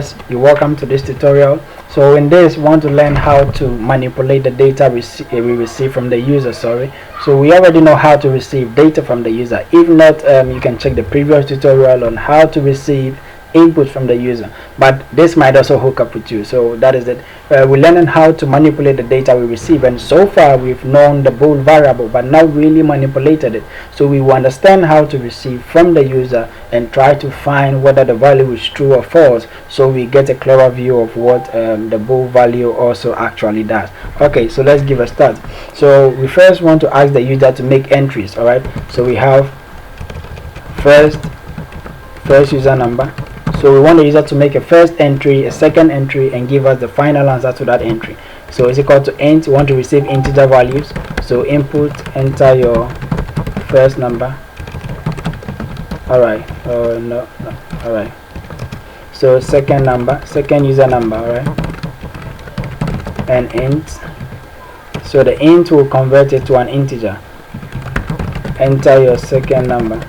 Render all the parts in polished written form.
users, you're welcome to this tutorial. So in this, we want to learn how to manipulate the data we receive from the user. So we already know how to receive data from the user. If not, you can check the previous tutorial on how to receive input from the user, but this might also hook up with you. So that is it. We're learning how to manipulate the data we receive, and so far we've known the bool variable, but not really manipulated it. So we will understand how to receive from the user and try to find whether the value is true or false, so we get a clearer view of what the bool value also actually does. Okay, so let's give a start. So we first want to ask the user to make entries. All right, so we have first user number. So we want the user to make a first entry, a second entry, and give us the final answer to that entry. So it's equal to int. We want to receive integer values. So input, enter your first number. Alright. Oh no. Alright. So second user number, alright. And int. So the int will convert it to an integer. Enter your second number.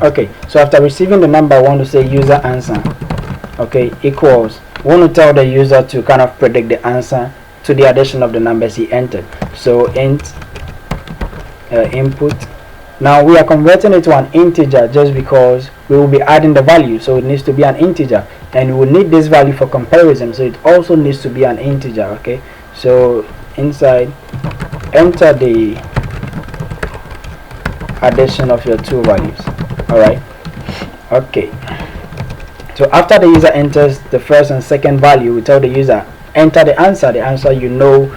Okay, so after receiving the number, I want to say user answer. Okay, equals. We want to tell the user to kind of predict the answer to the addition of the numbers he entered. So int input. Now we are converting it to an integer just because we will be adding the value, so it needs to be an integer, and we will need this value for comparison, so it also needs to be an integer. Okay, so inside enter the addition of your two values. Alright, okay, so after the user enters the first and second value, we tell the user enter the answer. The answer, you know,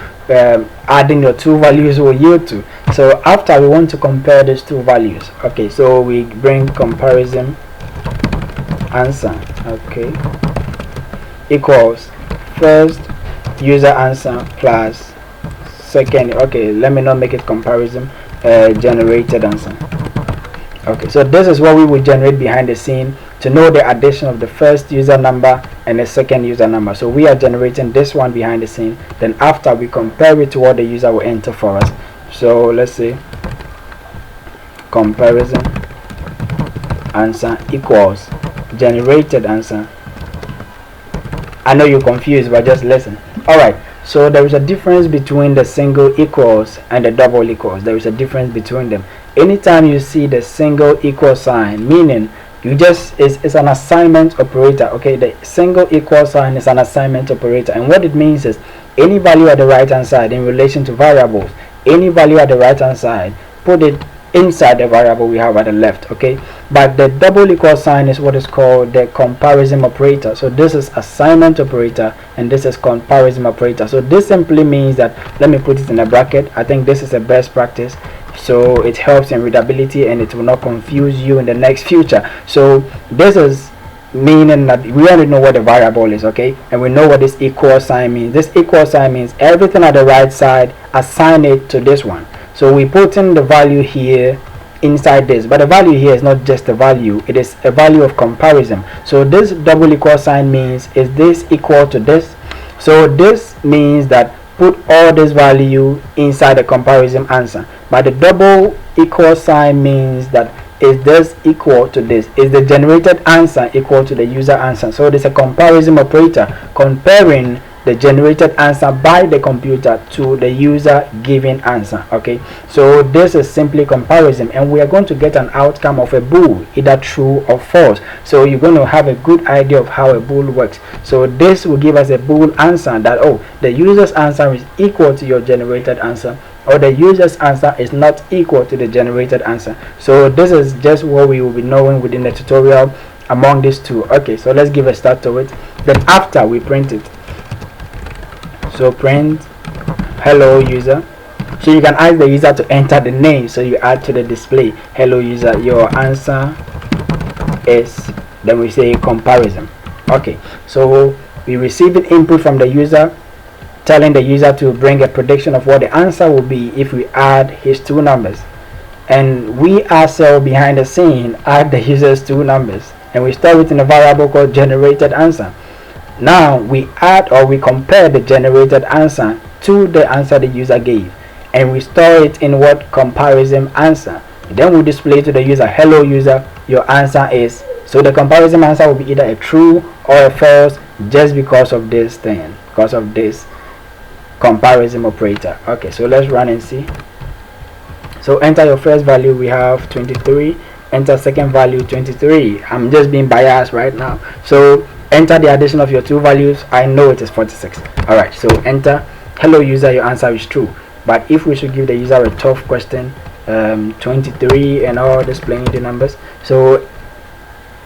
adding your two values will yield to. So after, we want to compare these two values. Okay, so we bring comparison answer. Okay, equals first user answer plus second. Okay, let me not make it comparison, generated answer. Okay, so this is what we will generate behind the scene to know the addition of the first user number and the second user number. So we are generating this one behind the scene. Then after, we compare it to what the user will enter for us. So let's say comparison answer equals generated answer. I know you're confused, but just listen. Alright, so there is a difference between the single equals and the double equals. There is a difference between them. Anytime you see the single equal sign, meaning you just it's an assignment operator. Okay, the single equal sign is an assignment operator, and what it means is any value at the right hand side in relation to variables, any value at the right hand side, put it inside the variable we have at the left. Okay, but the double equal sign is what is called the comparison operator. So this is assignment operator and this is comparison operator. So this simply means that, let me put it in a bracket, I think this is a best practice, so it helps in readability and it will not confuse you in the next future. So this is meaning that we already know what the variable is, okay, and we know what this equal sign means. This equal sign means everything at the right side, assign it to this one. So we put in the value here inside this, but the value here is not just a value, it is a value of comparison. So this double equal sign means, is this equal to this? So this means that put all this value inside the comparison answer. But the double equal sign means that, is this equal to this? Is the generated answer equal to the user answer? So there's a comparison operator comparing the generated answer by the computer to the user given answer. Okay, so this is simply comparison, and we are going to get an outcome of a bool, either true or false. So you're going to have a good idea of how a bool works. So this will give us a bool answer that, oh, the user's answer is equal to your generated answer, or the user's answer is not equal to the generated answer. So this is just what we will be knowing within the tutorial among these two. Okay, so let's give a start to it. Then after, we print it. So print hello user. So you can ask the user to enter the name, so you add to the display hello user, your answer is, then we say comparison. Okay, so we receive an input from the user telling the user to bring a prediction of what the answer will be if we add his two numbers, and we ourselves behind the scene add the user's two numbers, and we store it in a variable called generated answer. Now we add, or we compare the generated answer to the answer the user gave, and we store it in what? Comparison answer. Then we display to the user, hello user, your answer is So the comparison answer will be either a true or a false, just because of this thing, because of this comparison operator. Okay, so let's run and see. So enter your first value, we have 23. Enter second value, 23. I'm just being biased right now, so enter the addition of your two values. I know it is 46. All right, so enter. Hello user, your answer is true. But if we should give the user a tough question, 23 and all displaying the numbers, so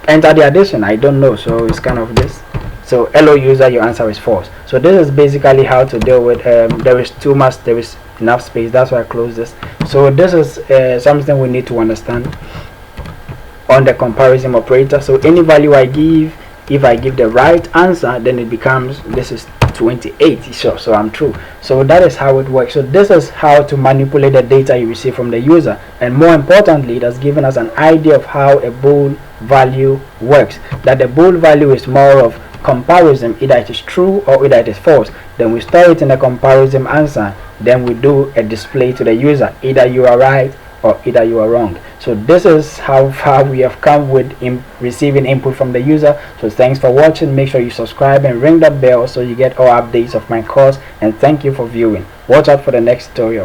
enter the addition. I don't know, so it's kind of this. So hello user, your answer is false. So this is basically how to deal with there is too much, there is enough space, that's why I close this. So this is something we need to understand on the comparison operator. So any value I give, if I give the right answer, then it becomes, this is 28, so I'm true. So that is how it works. So this is how to manipulate the data you receive from the user, and more importantly, it has given us an idea of how a bool value works. That the bool value is more of comparison, either it is true or either it is false. Then we store it in the comparison answer, then we do a display to the user, either you are right or either you are wrong. So this is how far we have come with receiving input from the user. So thanks for watching. Make sure you subscribe and ring that bell so you get all updates of my course, and thank you for viewing. Watch out for the next tutorial.